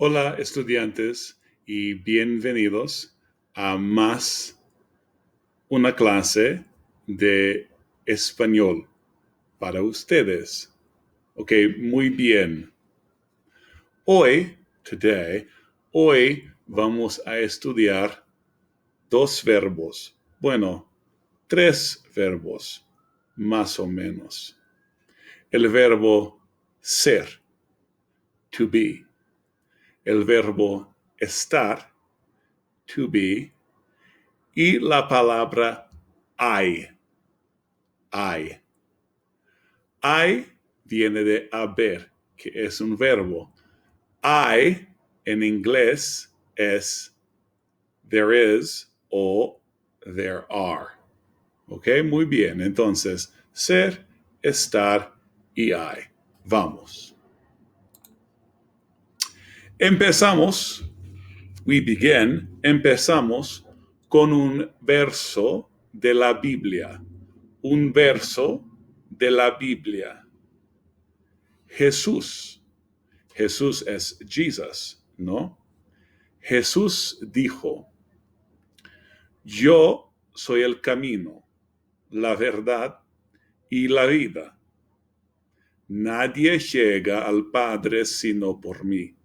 Hola estudiantes y bienvenidos a más una clase de español para ustedes. Ok, muy bien. Hoy vamos a estudiar dos verbos. Bueno, tres verbos, más o menos. El verbo ser, to be. El verbo estar, to be. Y la palabra hay. Hay. Hay viene de haber, que es un verbo. I en inglés es there is o there are. ¿Ok? Muy bien. Entonces, ser, estar y hay. Vamos. Empezamos con un verso de la Biblia. Un verso de la Biblia. Jesús es Jesus, ¿no? Jesús dijo, yo soy el camino, la verdad y la vida. Nadie llega al Padre sino por mí.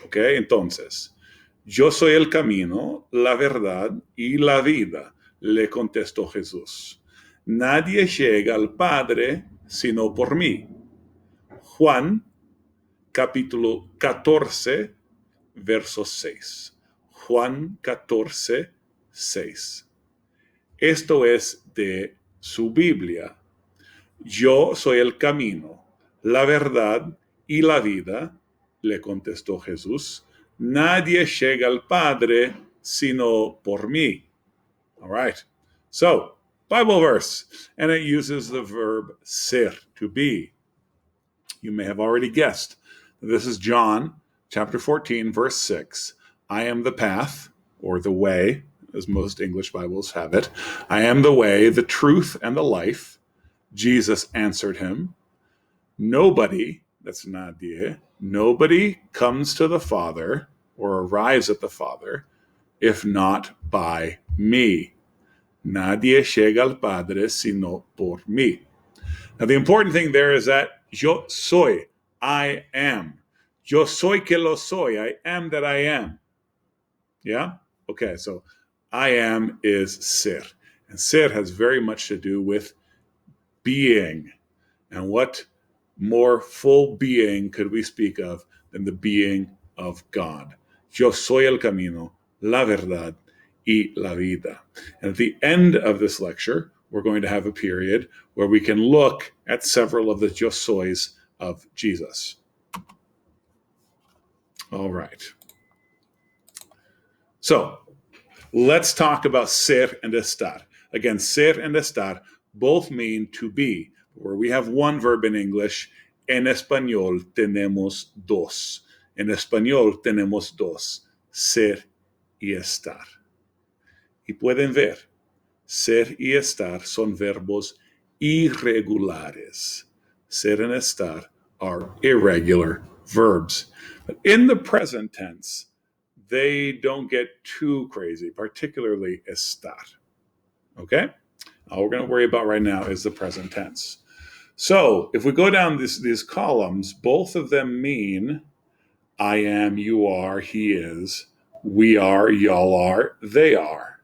¿Ok? Entonces, yo soy el camino, la verdad y la vida, le contestó Jesús. Nadie llega al Padre sino por mí. Juan, capítulo 14, verso 6. Juan 14, 6. Esto es de su Biblia. Yo soy el camino, la verdad y la vida, le contestó Jesús. Nadie llega al Padre sino por mí. All right. So, Bible verse, and it uses the verb ser, to be. You may have already guessed. This is John chapter 14, verse 6. I am the path, or the way, as most English Bibles have it. I am the way, the truth, and the life. Jesus answered him, nobody, that's nadie, nobody comes to the Father or arrives at the Father if not by me. Nadie llega al Padre sino por mí. Now, the important thing there is that yo soy, I am. Yo soy que lo soy, I am that I am. Yeah? Okay, so I am is ser. And ser has very much to do with being. And what more full being could we speak of than the being of God? Yo soy el camino, la verdad y la vida. And at the end of this lecture, we're going to have a period where we can look at several of the yo soys of Jesus. All right. So let's talk about ser and estar. Again, ser and estar both mean to be, where we have one verb in English. En español tenemos dos. En español tenemos dos, ser y estar. Y pueden ver, ser y estar son verbos irregulares. Ser and estar are irregular verbs. But in the present tense, they don't get too crazy, particularly estar. Okay? All we're going to worry about right now is the present tense. So if we go down these columns, both of them mean I am, you are, he is, we are, y'all are, they are.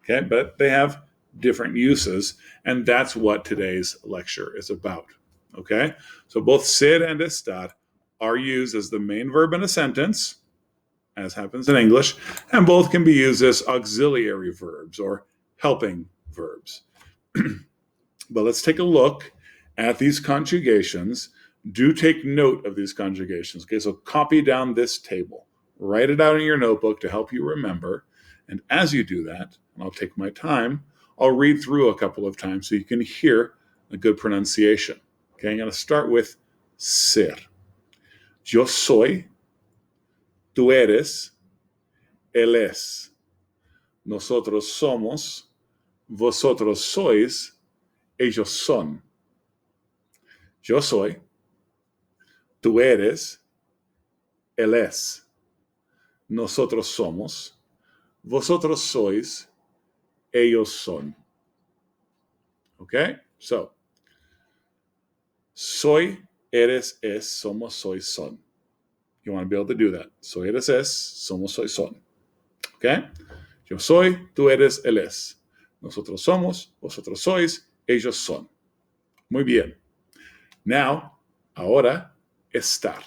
Okay? But they have different uses, and that's what today's lecture is about. Okay? So both ser and estar are used as the main verb in a sentence, as happens in English, and both can be used as auxiliary verbs or helping verbs. But let's take a look at these conjugations. Do take note of these conjugations. Okay, so copy down this table. Write it out in your notebook to help you remember. And as you do that, and I'll take my time, I'll read through a couple of times so you can hear a good pronunciation. Okay, I'm going to start with ser. Yo soy, tú eres, él es. Nosotros somos, vosotros sois, ellos son. Yo soy, tú eres, él es. nosotros somos, vosotros sois, ellos son. Okay? So, soy, eres, es, somos, sois, son. You want to be able to do that. Soy, eres, es, somos, sois, son. Okay? Yo soy, tú eres, él es. Nosotros somos, vosotros sois, ellos son. Muy bien. Now, ahora, estar.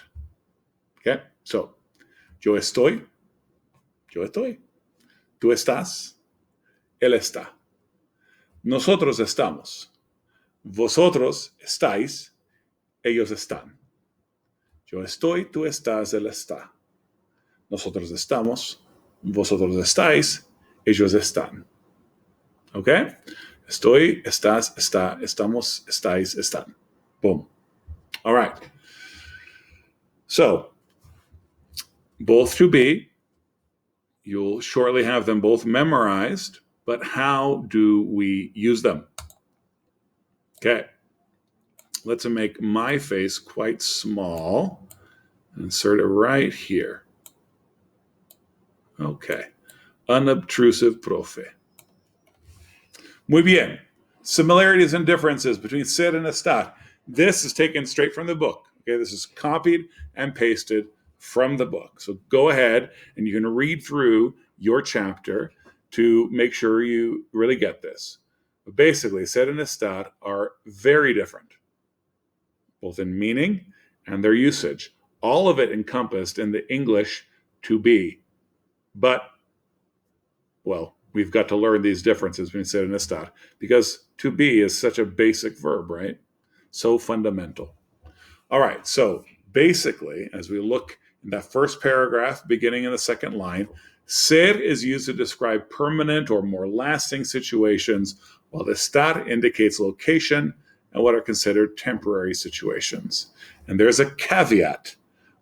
Okay? So, yo estoy. Tú estás, él está. Nosotros estamos. Vosotros estáis, ellos están. Yo estoy, tú estás, él está. Nosotros estamos, vosotros estáis, ellos están. ¿Ok? Estoy, estás, está, estamos, estáis, están. Boom. All right. So, both to be, you'll shortly have them both memorized, but how do we use them? Okay. Let's make my face quite small. Insert it right here. Okay. Unobtrusive profe. Muy bien. Similarities and differences between ser and estar. This is taken straight from the book. Okay, this is copied and pasted from the book. So go ahead and you can read through your chapter to make sure you really get this. But basically, ser and estar are very different, both in meaning and their usage. All of it encompassed in the English to be. But, well, we've got to learn these differences between ser and estar because to be is such a basic verb, right? So fundamental. All right, so basically, as we look in that first paragraph, beginning in the second line, ser is used to describe permanent or more lasting situations, while estar indicates location and what are considered temporary situations. And there's a caveat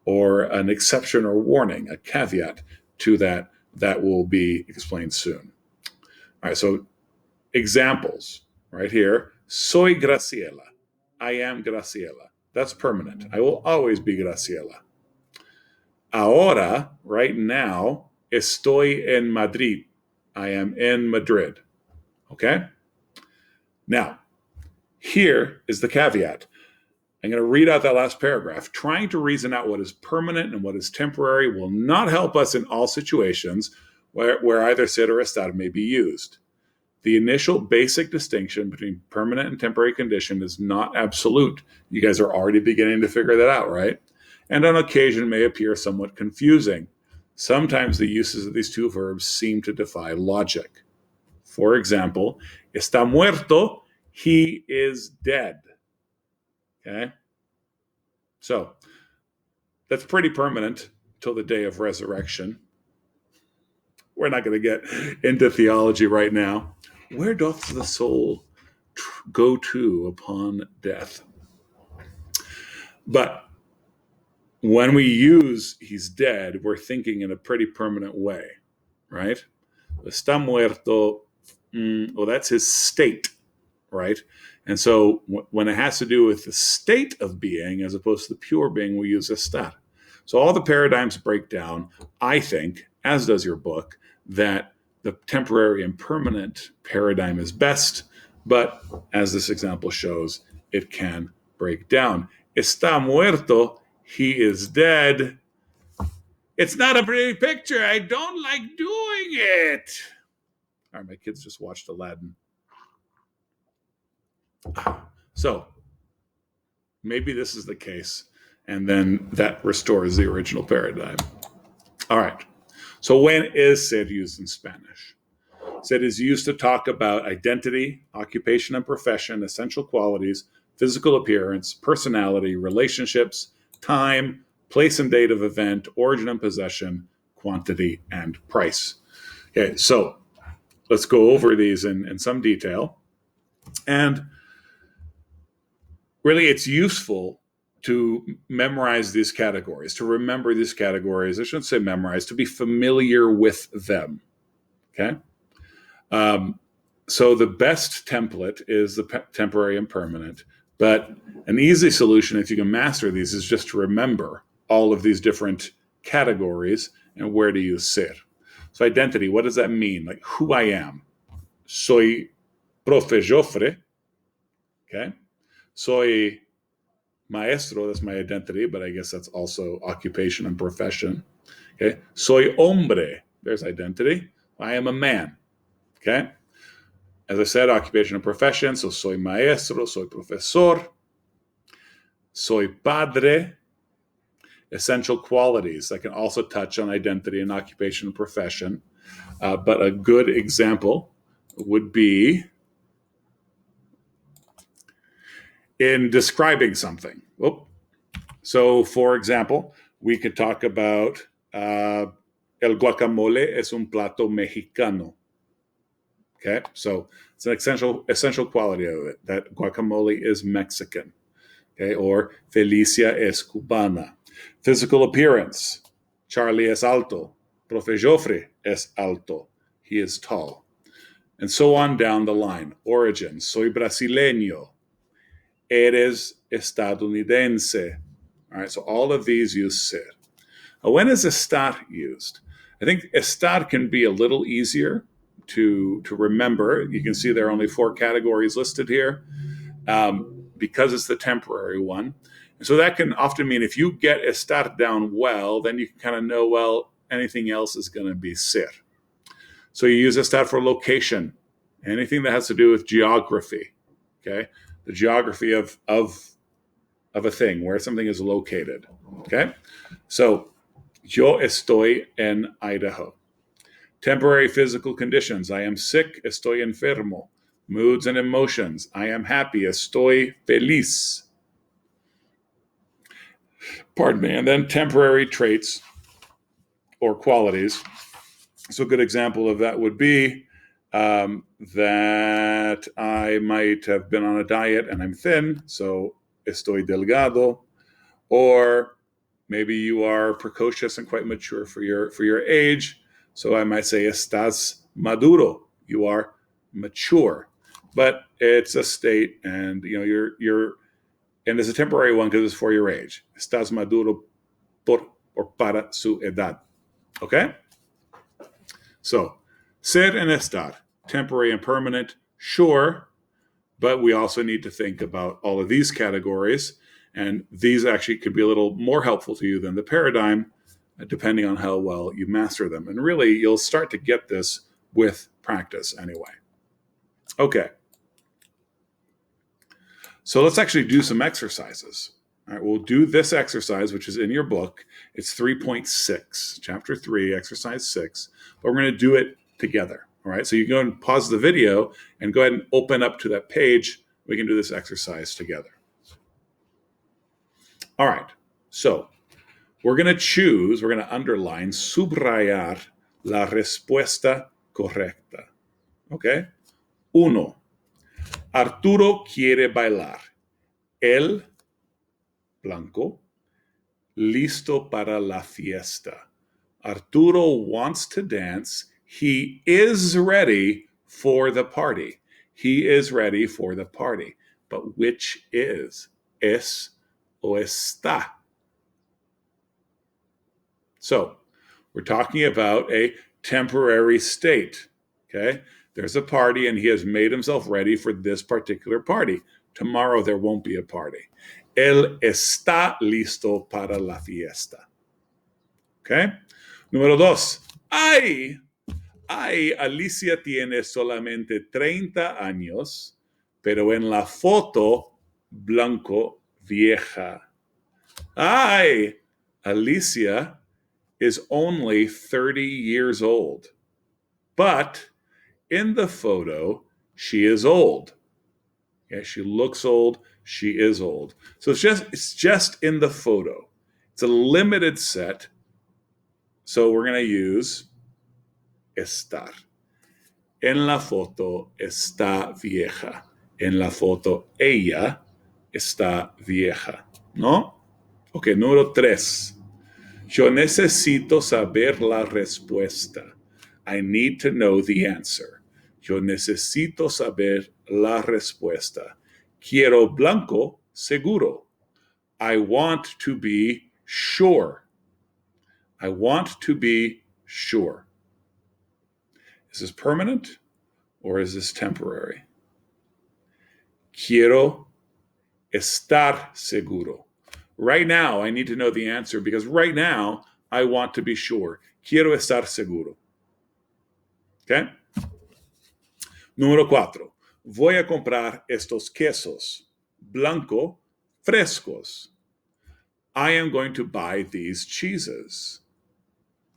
or an exception or warning, a caveat to that will be explained soon. All right, so examples right here. Soy Graciela. I am Graciela. That's permanent. I will always be Graciela. Ahora, right now, estoy en Madrid. I am in Madrid. Okay? Now, here is the caveat. I'm going to read out that last paragraph. Trying to reason out what is permanent and what is temporary will not help us in all situations where either ser or estar may be used. The initial basic distinction between permanent and temporary condition is not absolute. You guys are already beginning to figure that out, right? And on occasion may appear somewhat confusing. Sometimes the uses of these two verbs seem to defy logic. For example, está muerto, he is dead. Okay? So, that's pretty permanent till the day of resurrection. We're not going to get into theology right now. Where doth the soul go to upon death? But when we use he's dead, we're thinking in a pretty permanent way, right? Está muerto, well, that's his state, right? And so when it has to do with the state of being as opposed to the pure being, we use estar. So all the paradigms break down, I think, as does your book, that the temporary and permanent paradigm is best, but as this example shows, it can break down. Está muerto, he is dead. It's not a pretty picture. I don't like doing it. All right, my kids just watched Aladdin. So maybe this is the case, and then that restores the original paradigm. All right. So when is ser used in Spanish? Ser is used to talk about identity, occupation and profession, essential qualities, physical appearance, personality, relationships, time, place and date of event, origin and possession, quantity, and price. Okay, so let's go over these in some detail. And really, it's useful to memorize these categories, to remember these categories. I shouldn't say memorize, to be familiar with them. Okay? So the best template is the temporary and permanent, but an easy solution, if you can master these, is just to remember all of these different categories and where to use ser. So identity, what does that mean? Like who I am. Soy profe Joffre. Okay. Soy maestro, that's my identity, but I guess that's also occupation and profession. Okay. Soy hombre, there's identity. I am a man. Okay. As I said, occupation and profession. So soy maestro, soy profesor, soy padre. Essential qualities that can also touch on identity and occupation and profession. But a good example would be in describing something. So, for example, we could talk about el guacamole es un plato mexicano. Okay, so it's an essential quality of it, that guacamole is Mexican. Okay, or Felicia es cubana. Physical appearance, Charlie es alto. Profe Joffre es alto. He is tall. And so on down the line. Origin, soy brasileño. Eres estadounidense. All right, so all of these use ser. Now, when is estar used? I think estar can be a little easier to remember. You can see there are only 4 categories listed here because it's the temporary one. And so that can often mean if you get estar down well, then you can kind of know, well, anything else is going to be ser. So you use estar for location, anything that has to do with geography, okay? The geography of a thing, where something is located, okay? So, yo estoy en Idaho. Temporary physical conditions. I am sick, estoy enfermo. Moods and emotions. I am happy, estoy feliz. Pardon me. And then temporary traits or qualities. So a good example of that would be that I might have been on a diet and I'm thin, so estoy delgado. Or maybe you are precocious and quite mature for your age, so I might say estás maduro. You are mature, but it's a state, and you're and it's a temporary one because it's for your age. Estás maduro por or para su edad. Okay. So, ser and estar, temporary and permanent, sure, but we also need to think about all of these categories, and these actually could be a little more helpful to you than the paradigm, depending on how well you master them. And really, you'll start to get this with practice anyway. Okay. So let's actually do some exercises. All right, we'll do this exercise, which is in your book. It's 3.6, chapter 3, exercise 6, but we're going to do it together. All right, so you go and pause the video and go ahead and open up to that page. We can do this exercise together. All right, so we're going to underline, subrayar la respuesta correcta. Okay? 1. Arturo quiere bailar. El blanco, listo para la fiesta. Arturo wants to dance. He is ready for the party. He is ready for the party. But which is? Es o está? So, we're talking about a temporary state. Okay? There's a party and he has made himself ready for this particular party. Tomorrow there won't be a party. Él está listo para la fiesta. Okay? Número 2. Ay, Alicia tiene solamente 30 años, pero en la foto, blanco, vieja. Ay, Alicia is only 30 years old, but in the photo, she is old. Okay, she looks old. She is old. So it's just in the photo. It's a limited set. So we're going to use estar. En la foto está vieja. En la foto ella está vieja. ¿No? Ok, número 3. Yo necesito saber la respuesta. I need to know the answer. Yo necesito saber la respuesta. Quiero blanco, seguro. I want to be sure. I want to be sure. Is this permanent or is this temporary? Quiero estar seguro. Right now, I need to know the answer because right now, I want to be sure. Quiero estar seguro. Okay? Número 4. Voy a comprar estos quesos blanco frescos. I am going to buy these cheeses.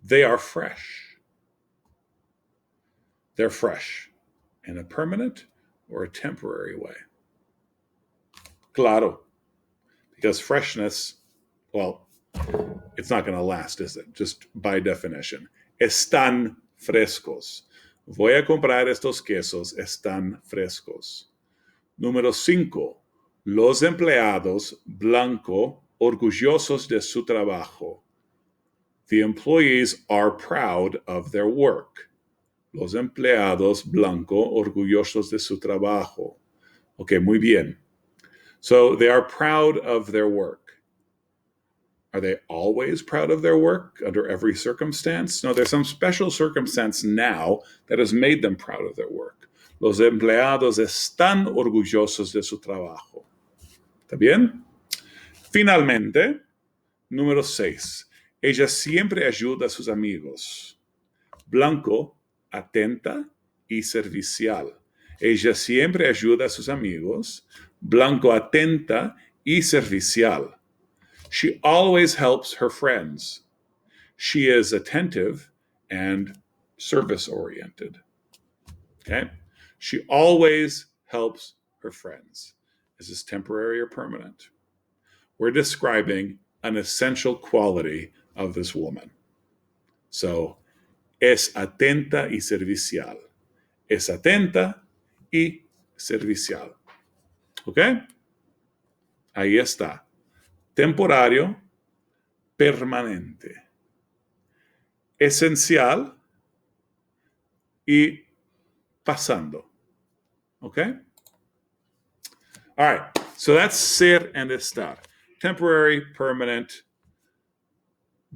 They are fresh. They're fresh in a permanent or a temporary way. Claro. Because freshness, well, it's not going to last, is it? Just by definition. Están frescos. Voy a comprar estos quesos. Están frescos. Número 5. Los empleados blanco orgullosos de su trabajo. The employees are proud of their work. Los empleados blanco orgullosos de su trabajo. Okay, muy bien. So they are proud of their work. Are they always proud of their work under every circumstance? No, there's some special circumstance now that has made them proud of their work. Los empleados están orgullosos de su trabajo. ¿Está bien? Finalmente, número 6. Ella siempre ayuda a sus amigos. Blanco, atenta y servicial. Ella siempre ayuda a sus amigos. Blanco, atenta y servicial. She always helps her friends. She is attentive and service-oriented. Okay? She always helps her friends. Is this temporary or permanent? We're describing an essential quality of this woman. So, es atenta y servicial. Es atenta y servicial. Okay? Ahí está. Temporario, permanente. Esencial y pasando. Okay? All right. So that's ser and estar. Temporary, permanent,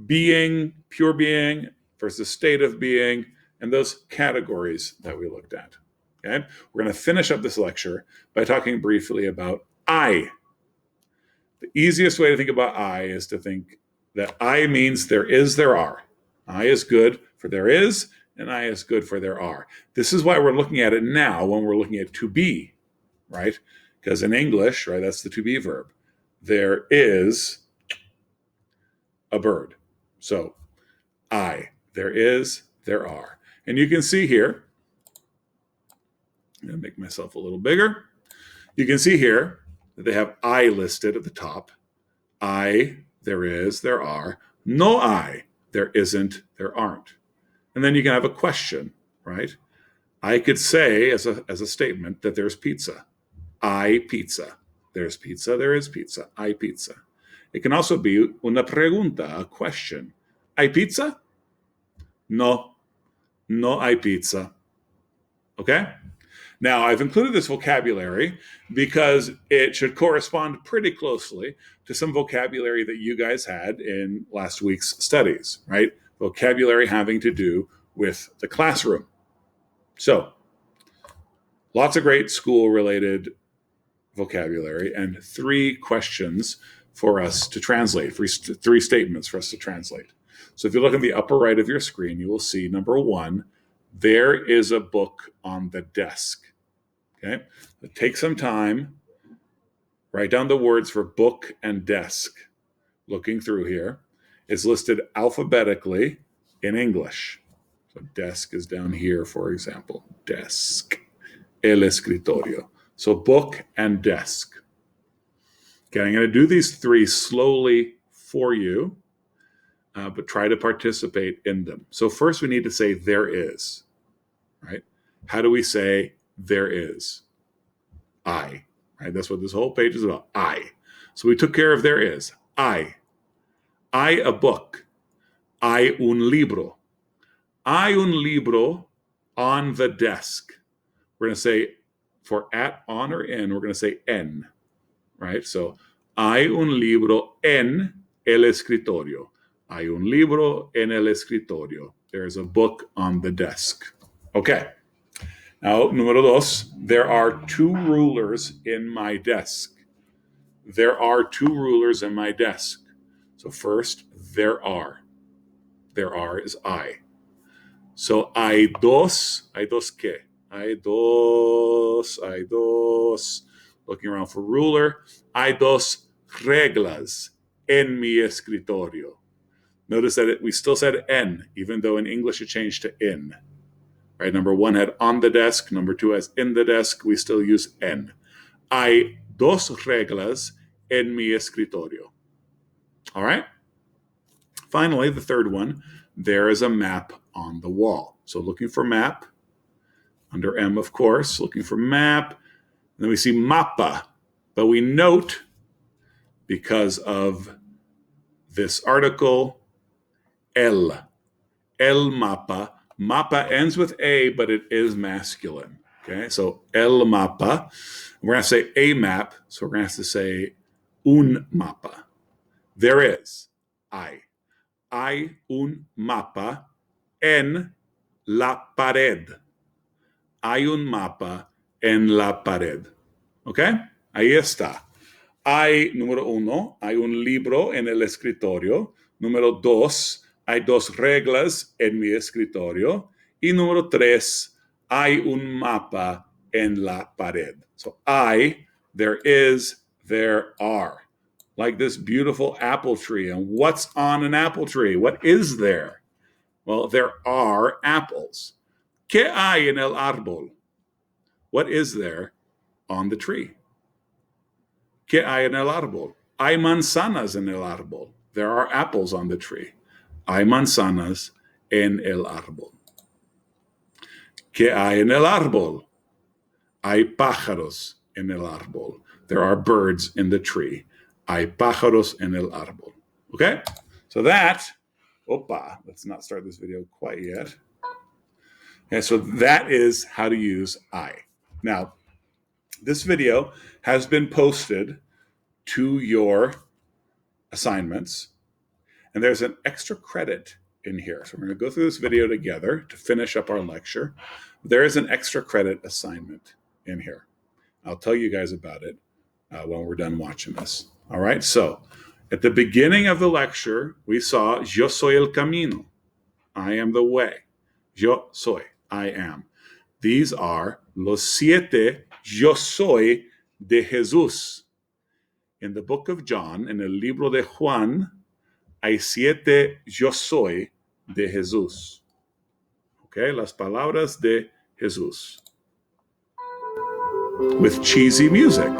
being, pure being versus state of being, and those categories that we looked at. Okay? We're going to finish up this lecture by talking briefly about I. The easiest way to think about I is to think that I means there is, there are. I is good for there is, and I is good for there are. This is why we're looking at it now when we're looking at to be, right? Because in English, right, that's the to be verb. There is a bird. So I, there is, there are. And you can see here, I'm going to make myself a little bigger. You can see here that they have I listed at the top. I, there is, there are. No I, there isn't, there aren't. And then you can have a question, right? I could say as a statement that there's pizza. I pizza. There's pizza, there is pizza. I pizza. It can also be una pregunta, a question. ¿Hay pizza? No. No hay pizza. Okay? Now, I've included this vocabulary because it should correspond pretty closely to some vocabulary that you guys had in last week's studies, right? Vocabulary having to do with the classroom. So, lots of great school-related vocabulary and 3 questions for us to translate, 3 statements for us to translate. So if you look at the upper right of your screen, you will see number 1, there is a book on the desk. Okay? Take some time, write down the words for book and desk. Looking through here, it's listed alphabetically in English. So desk is down here, for example. Desk. El escritorio. So book and desk. Okay, I'm going to do these 3 slowly for you, but try to participate in them. So first we need to say there is, right? How do we say there is? I, right? That's what this whole page is about. I. So we took care of there is. I a book. Hay un libro. Hay un libro on the desk. We're going to say for at, on, or in, we're going to say en, right? So hay un libro en el escritorio. Hay un libro en el escritorio. There's a book on the desk. Okay. Now, número dos, there are two rulers in my desk. There are two rulers in my desk. So first, there are. There are is I. So hay dos qué? Hay dos. Looking around for ruler. Hay dos reglas en mi escritorio. Notice that we still said en, even though in English it changed to in. Right? Number one had on the desk. Number two has in the desk. We still use en. Hay dos reglas en mi escritorio. All right? Finally, the third one, there is a map on the wall. So looking for map, under M, of course, looking for map. And then we see mapa. But we note, because of this article, el mapa. Mapa ends with A, but it is masculine. Okay, so el mapa. We're going to say a map, so we're going to have to say un mapa. There is. Hay un mapa en la pared. Hay un mapa en la pared. Okay, ahí está. Hay, número uno, hay un libro en el escritorio. Número dos, hay dos reglas en mi escritorio. Y número tres, hay un mapa en la pared. So there is, there are. Like this beautiful apple tree. And what's on an apple tree? What is there? Well, there are apples. ¿Qué hay en el árbol? What is there on the tree? ¿Qué hay en el árbol? Hay manzanas en el árbol. There are apples on the tree. Hay manzanas en el árbol. ¿Qué hay en el árbol? Hay pájaros en el árbol. There are birds in the tree. Hay pájaros en el árbol. Okay? So let's not start this video quite yet. Okay, so that is how to use I. Now, this video has been posted to your assignments, and there's an extra credit in here. So we're going to go through this video together to finish up our lecture. There is an extra credit assignment in here. I'll tell you guys about it when we're done watching this. All right, so at the beginning of the lecture, we saw Yo soy el camino. I am the way. Yo soy, I am. These are los siete yo soy de Jesús. In the book of John, en el libro de Juan, hay siete yo soy de Jesús. Okay, las palabras de Jesús. With cheesy music.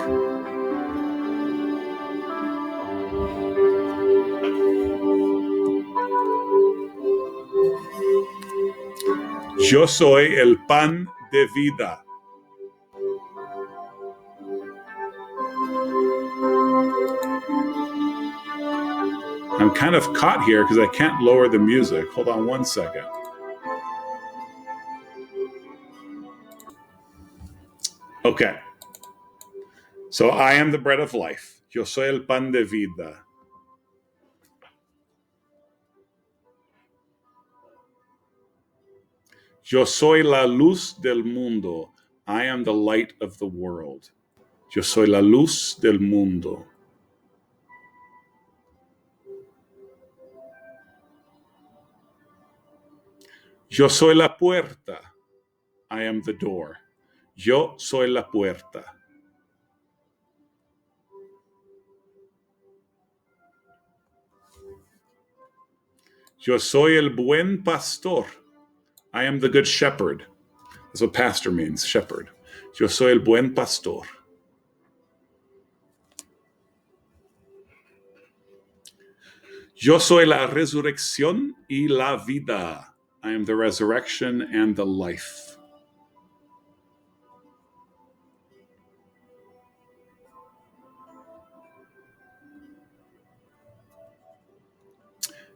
Yo soy el pan de vida. I'm kind of caught here because I can't lower the music. Hold on one second. Okay. So I am the bread of life. Yo soy el pan de vida. Yo soy la luz del mundo. I am the light of the world. Yo soy la luz del mundo. Yo soy la puerta. I am the door. Yo soy la puerta. Yo soy el buen pastor. I am the good shepherd. That's what pastor means, shepherd. Yo soy el buen pastor. Yo soy la resurrección y la vida. I am the resurrection and the life.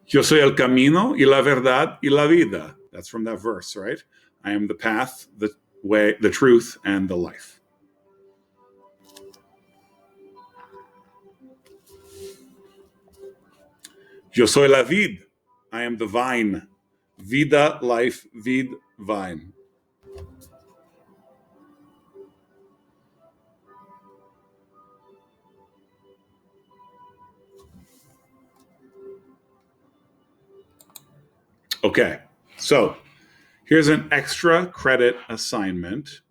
Yo soy el camino y la verdad y la vida. That's from that verse, right? I am the path, the way, the truth, and the life. Yo soy la vid. I am the vine. Vida, life, vid, vine. Okay, so here's an extra credit assignment,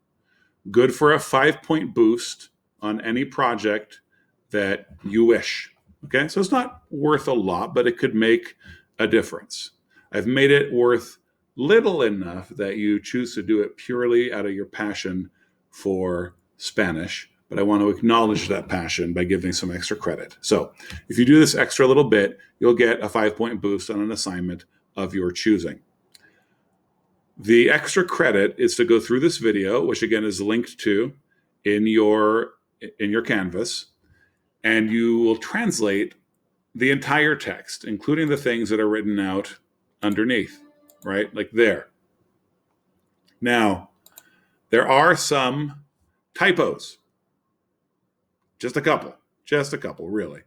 good for a 5-point boost on any project that you wish. Okay, so it's not worth a lot, but it could make a difference. I've made it worth little enough that you choose to do it purely out of your passion for Spanish, but I want to acknowledge that passion by giving some extra credit. So if you do this extra little bit, you'll get a 5-point boost on an assignment of your choosing. The extra credit is to go through this video, which again is linked to in your Canvas, and you will translate the entire text, including the things that are written out underneath, right? Like there. Now, there are some typos. Just a couple, really.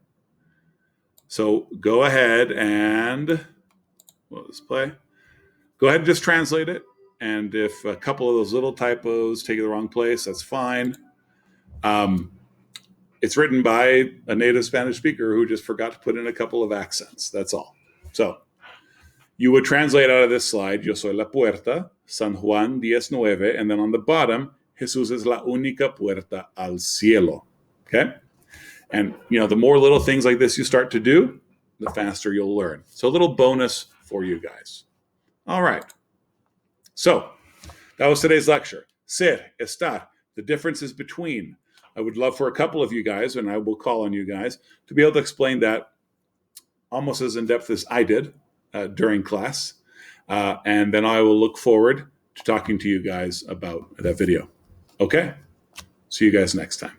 So go ahead and, let's play. Go ahead and just translate it. And if a couple of those little typos take you the wrong place, that's fine. It's written by a native Spanish speaker who just forgot to put in a couple of accents. That's all. So you would translate out of this slide, Yo soy la puerta, San Juan 19, and then on the bottom, Jesús es la única puerta al cielo. Okay? And, the more little things like this you start to do, the faster you'll learn. So a little bonus for you guys. All right. So that was today's lecture. Ser, estar, the differences between. I would love for a couple of you guys, and I will call on you guys, to be able to explain that almost as in depth as I did during class. And then I will look forward to talking to you guys about that video. Okay? See you guys next time.